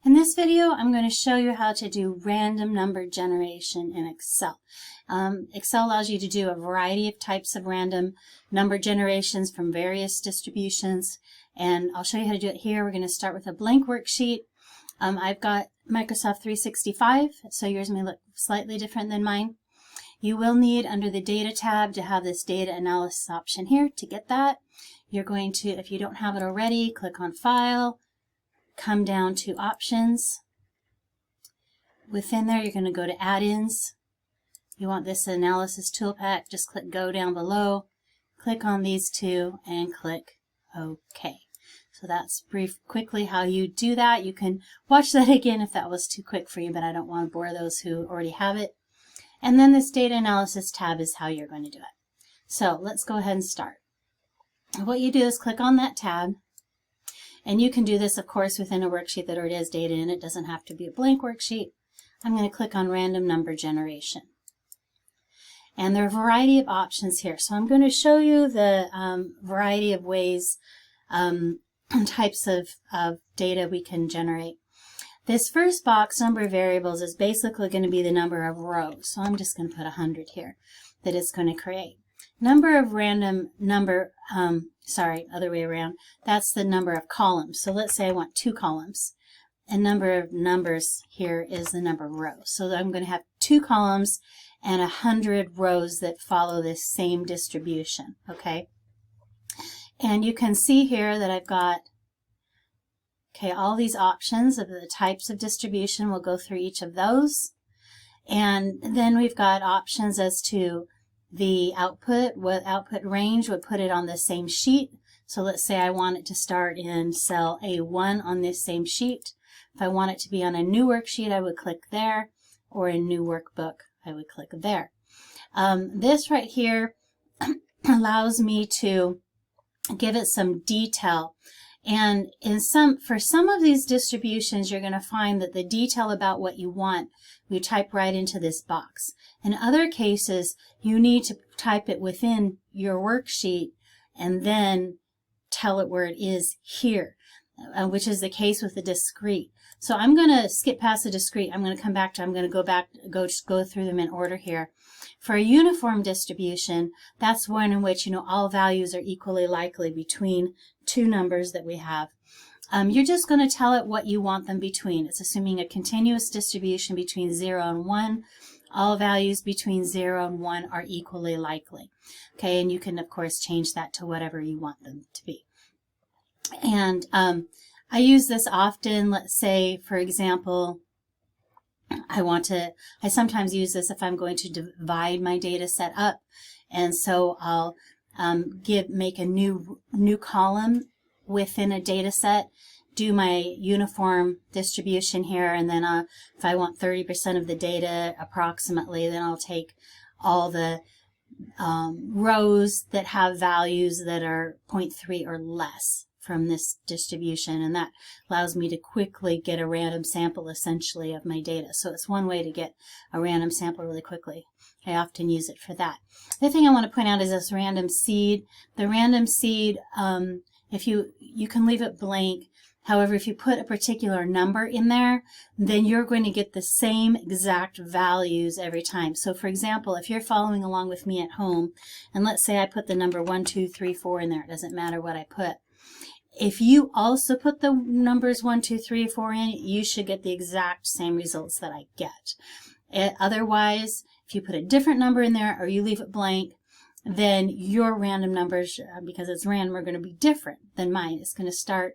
In this video, I'm going to show you how to do random number generation in Excel. Excel allows you to do a variety of types of random number generations from various distributions, and I'll show you how to do it here. We're going to start with a blank worksheet. I've got Microsoft 365, so yours may look slightly different than mine. You will need, under the Data tab, to have this Data Analysis option here. To get that, you're going to, if you don't have it already, click on File, come down to Options. Within there, you're going to go to Add-ins. You want this Analysis Toolpack, just click Go down below, click on these two, and click OK. So that's quickly how you do that. You can watch that again if that was too quick for you, but I don't want to bore those who already have it. And then this Data Analysis tab is how you're going to do it. So let's go ahead and start. What you do is click on that tab, and you can do this, of course, within a worksheet that already has data in it. It doesn't have to be a blank worksheet. I'm going to click on Random Number Generation. And there are a variety of options here. So I'm going to show you the variety of ways, types of data we can generate. This first box, number of variables, is basically going to be the number of rows. So I'm just going to put 100 here that it's going to create. Number of random number, other way around, that's the number of columns. So let's say I want 2 columns. And number of numbers here is the number of rows. So I'm going to have 2 columns and 100 rows that follow this same distribution, okay? And you can see here that I've got, all these options of the types of distribution. We'll go through each of those. And then we've got options as to the output, what output range would put it on the same sheet. So let's say I want it to start in cell A1 on this same sheet. If I want it to be on a new worksheet, I would click there, or a new workbook, I would click there. This right here allows me to give it some detail. And for some of these distributions, you're going to find that the detail about what you want, we type right into this box. In other cases, you need to type it within your worksheet and then tell it where it is here, which is the case with the discrete. So I'm going to skip past the discrete. I'm going to come back to, I'm going to go through them in order here. For a uniform distribution, that's one in which, all values are equally likely between 2 numbers that we have. You're just going to tell it what you want them between. It's assuming a continuous distribution between 0 and 1. All values between 0 and 1 are equally likely. Okay, and you can, of course, change that to whatever you want them to be. And I use this often. Let's say, for example, I sometimes use this if I'm going to divide my data set up. And so I'll make a new column within a data set, do my uniform distribution here, and then if I want 30% of the data approximately, then I'll take all the rows that have values that are 0.3 or less from this distribution, and that allows me to quickly get a random sample essentially of my data. So it's one way to get a random sample really quickly. I often use it for that. The other thing I want to point out is this random seed. The random seed, if you can leave it blank. However, if you put a particular number in there, then you're going to get the same exact values every time. So for example, if you're following along with me at home, and let's say I put the number 1, 2, 3, 4 in there, it doesn't matter what I put. If you also put the numbers 1, 2, 3, 4 in, you should get the exact same results that I get. Otherwise, if you put a different number in there or you leave it blank, then your random numbers, because it's random, are going to be different than mine. It's going to start,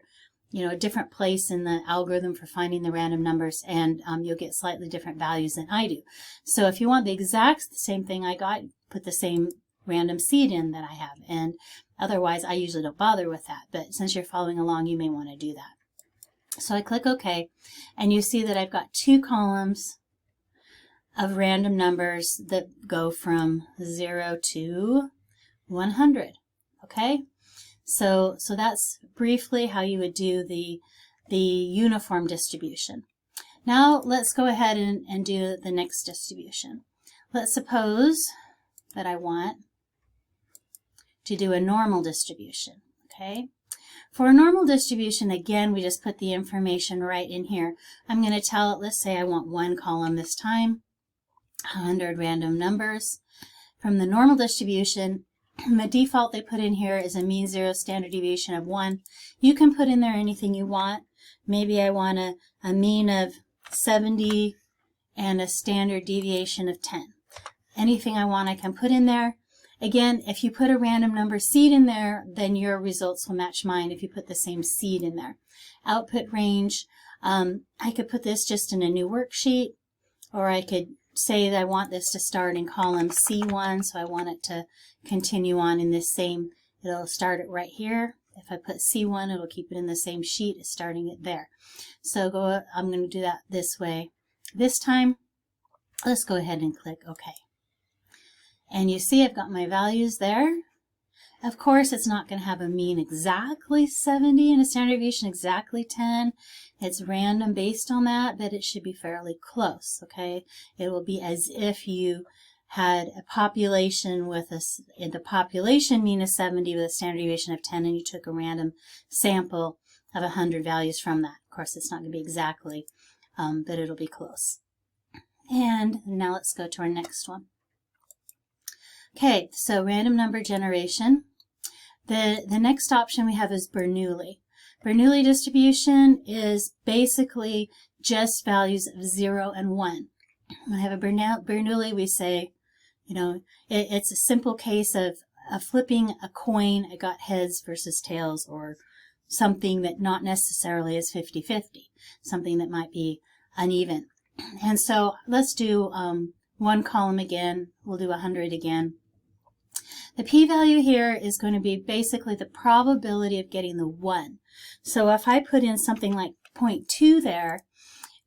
a different place in the algorithm for finding the random numbers, and you'll get slightly different values than I do. So if you want the exact same thing I got, put the same random seed in that I have, and otherwise I usually don't bother with that, but since you're following along, you may want to do that. So I click OK, and you see that I've got 2 columns of random numbers that go from 0 to 100. Okay, so that's briefly how you would do the uniform distribution. Now let's go ahead and do the next distribution. Let's suppose that I want to do a normal distribution. Okay, For a normal distribution, again, we just put the information right in here. I'm going to tell it, let's say I want one column this time, 100 random numbers. From the normal distribution, the default they put in here is a mean 0 standard deviation of 1. You can put in there anything you want. Maybe I want a mean of 70 and a standard deviation of 10. Anything I want I can put in there. Again, if you put a random number seed in there, then your results will match mine if you put the same seed in there. Output range, I could put this just in a new worksheet, or I could say that I want this to start in column C1, so I want it to continue on in this same, it'll start it right here. If I put C1, it'll keep it in the same sheet as starting it there. So I'm going to do that this way. This time, let's go ahead and click OK. And you see I've got my values there. Of course, it's not going to have a mean exactly 70 and a standard deviation exactly 10. It's random based on that, but it should be fairly close, okay? It will be as if you had a population with the population mean of 70 with a standard deviation of 10, and you took a random sample of 100 values from that. Of course, it's not going to be exactly, but it'll be close. And now let's go to our next one. Okay, so random number generation. The next option we have is Bernoulli. Bernoulli distribution is basically just values of 0 and 1. When I have a Bernoulli, we say, you know, it's a simple case of flipping a coin. It got heads versus tails, or something that not necessarily is 50-50, something that might be uneven. And so let's do one column again. We'll do 100 again. The p-value here is going to be basically the probability of getting the 1. So if I put in something like 0.2 there,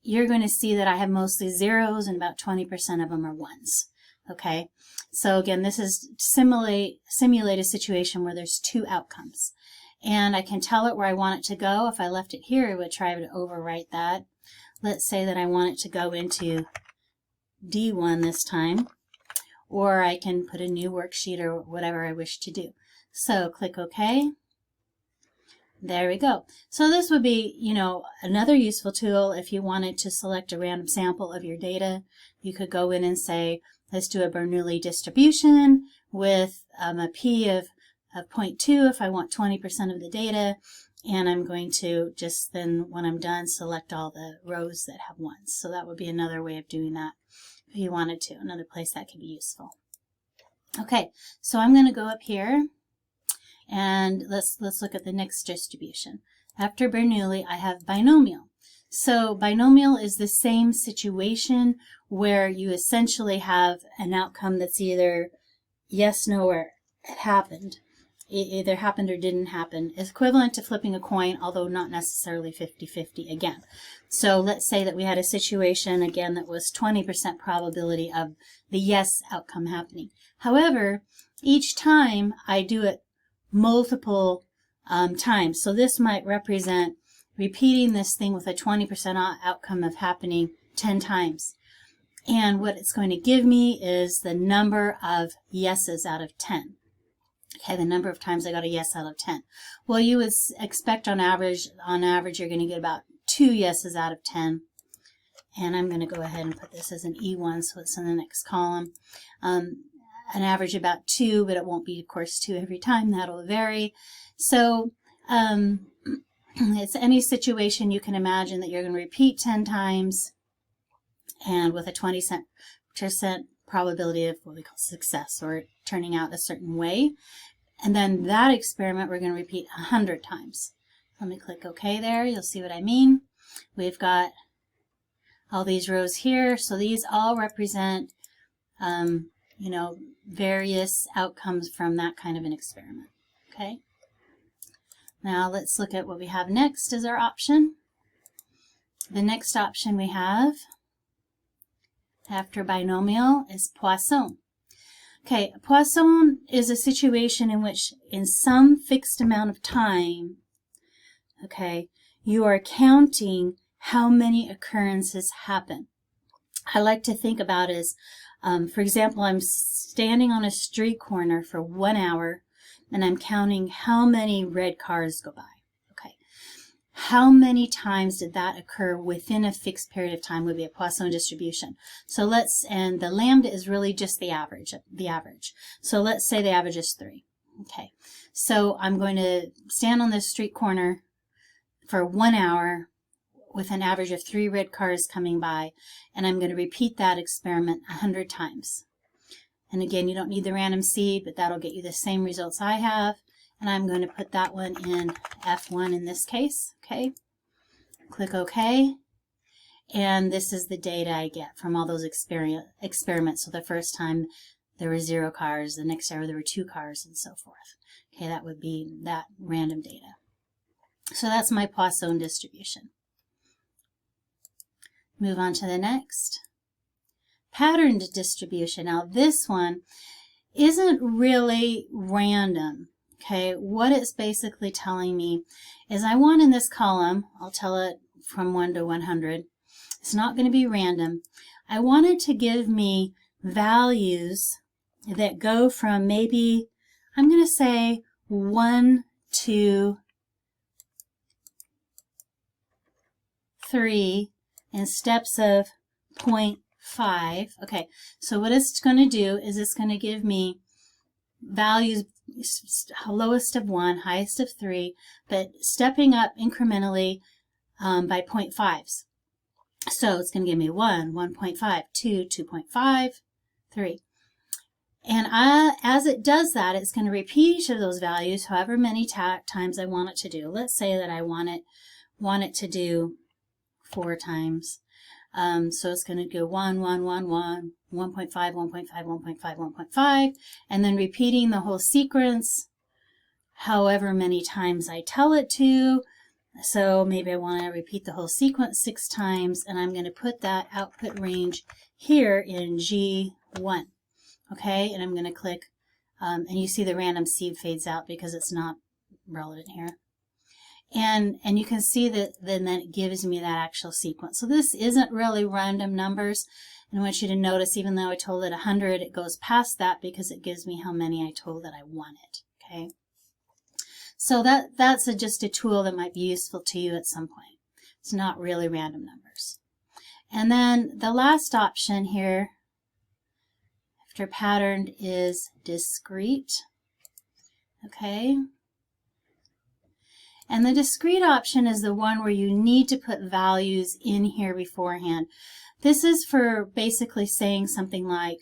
you're going to see that I have mostly zeros and about 20% of them are ones. Okay, so again, this is simulate a situation where there's two outcomes. And I can tell it where I want it to go. If I left it here, it would try to overwrite that. Let's say that I want it to go into D1 this time. Or I can put a new worksheet or whatever I wish to do. So click OK. There we go. So this would be, you know, another useful tool if you wanted to select a random sample of your data. You could go in and say, let's do a Bernoulli distribution with a p of 0.2 if I want 20% of the data. And I'm going to just then, when I'm done, select all the rows that have ones. So that would be another way of doing that. If you wanted to, another place that could be useful. Okay, so I'm going to go up here and let's look at the next distribution. After Bernoulli, I have binomial. So binomial is the same situation where you essentially have an outcome that's either yes, no, or it happened. It either happened or didn't happen. It's equivalent to flipping a coin, although not necessarily 50-50 again. So let's say that we had a situation again that was 20% probability of the yes outcome happening. However, each time I do it multiple times. So this might represent repeating this thing with a 20% outcome of happening 10 times. And what it's going to give me is the number of yeses out of 10. Okay, the number of times I got a yes out of 10. Well, you would expect on average you're going to get about 2 yeses out of 10. And I'm going to go ahead and put this as an E1, so it's in the next column. An average about 2, but it won't be, of course, 2 every time. That'll vary. So it's any situation you can imagine that you're going to repeat 10 times, and with a 20% probability of what we call success, or turning out a certain way. And then that experiment we're going to repeat 100 times. Let me click OK there. You'll see what I mean. We've got all these rows here. So these all represent, you know, various outcomes from that kind of an experiment. Okay. Now let's look at what we have next as our option. The next option we have after binomial is Poisson. Okay, Poisson is a situation in which in some fixed amount of time, okay, you are counting how many occurrences happen. I like to think about it as, for example, I'm standing on a street corner for 1 hour and I'm counting how many red cars go by. how many times did that occur within a fixed period of time would be a Poisson distribution. So and the lambda is really just the average. So let's say the average is 3. Okay, so I'm going to stand on this street corner for 1 hour with an average of 3 red cars coming by, and I'm going to repeat that experiment 100 times. And again, you don't need the random seed, but that'll get you the same results I have. And I'm going to put that one in F1 in this case. Okay, click OK. And this is the data I get from all those experiments. So the first time there were 0 cars, the next hour there were 2 cars, and so forth. Okay, that would be that random data. So that's my Poisson distribution. Move on to the next. Patterned distribution. Now this one isn't really random. Okay, what it's basically telling me is I want in this column, I'll tell it from 1 to 100, it's not going to be random. I want it to give me values that go from maybe, I'm going to say 1 to 3 in steps of 0.5. Okay, so what it's going to do is it's going to give me values, lowest of 1, highest of 3, but stepping up incrementally by 0.5s. So it's going to give me 1, 1.5, 2, 2.5, 3. And as it does that, it's going to repeat each of those values however many times I want it to do. Let's say that I want it to do 4 times. So it's going to go 1, 1, 1, 1, 1.5, 1.5, 1.5, 1.5, and then repeating the whole sequence however many times I tell it to. So maybe I want to repeat the whole sequence 6 times, and I'm going to put that output range here in G1. Okay, and I'm going to click, and you see the random seed fades out because it's not relevant here. And you can see that then it gives me that actual sequence. So this isn't really random numbers. And I want you to notice, even though I told it 100, it goes past that because it gives me how many I told that I wanted. Okay. So that's just a tool that might be useful to you at some point. It's not really random numbers. And then the last option here after patterned is discrete. Okay. And the discrete option is the one where you need to put values in here beforehand. This is for basically saying something like,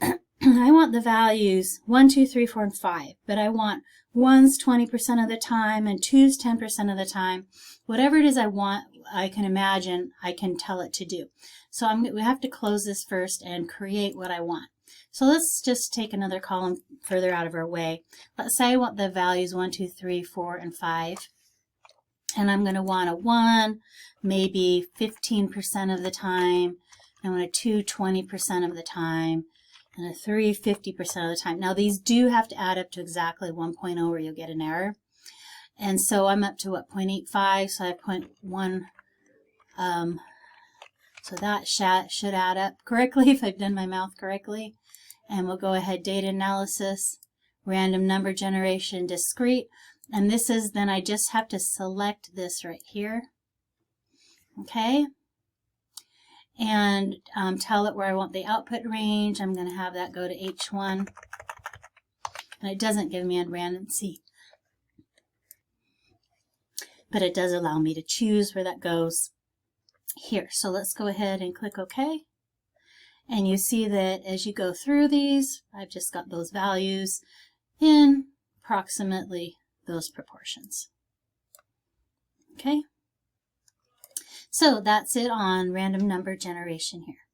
I want the values 1, 2, 3, 4, and 5, but I want 1s 20% of the time and 2s 10% of the time. Whatever it is I want, I can imagine I can tell it to do. So we have to close this first and create what I want. So let's just take another column further out of our way. Let's say I want the values 1, 2, 3, 4, and 5. And I'm going to want a 1, maybe 15% of the time. I want a 2, 20% of the time. And a 3, 50% of the time. Now these do have to add up to exactly 1.0 or you'll get an error. And so I'm up to what, 0.85, so I have 0.1. So that should add up correctly if I've done my math correctly. And we'll go ahead, data analysis, random number generation, discrete. And this is, then I just have to select this right here. Okay. And tell it where I want the output range. I'm going to have that go to H1. And it doesn't give me a random seed, but it does allow me to choose where that goes here. So let's go ahead and click OK. And you see that as you go through these, I've just got those values in approximately those proportions. Okay. So that's it on random number generation here.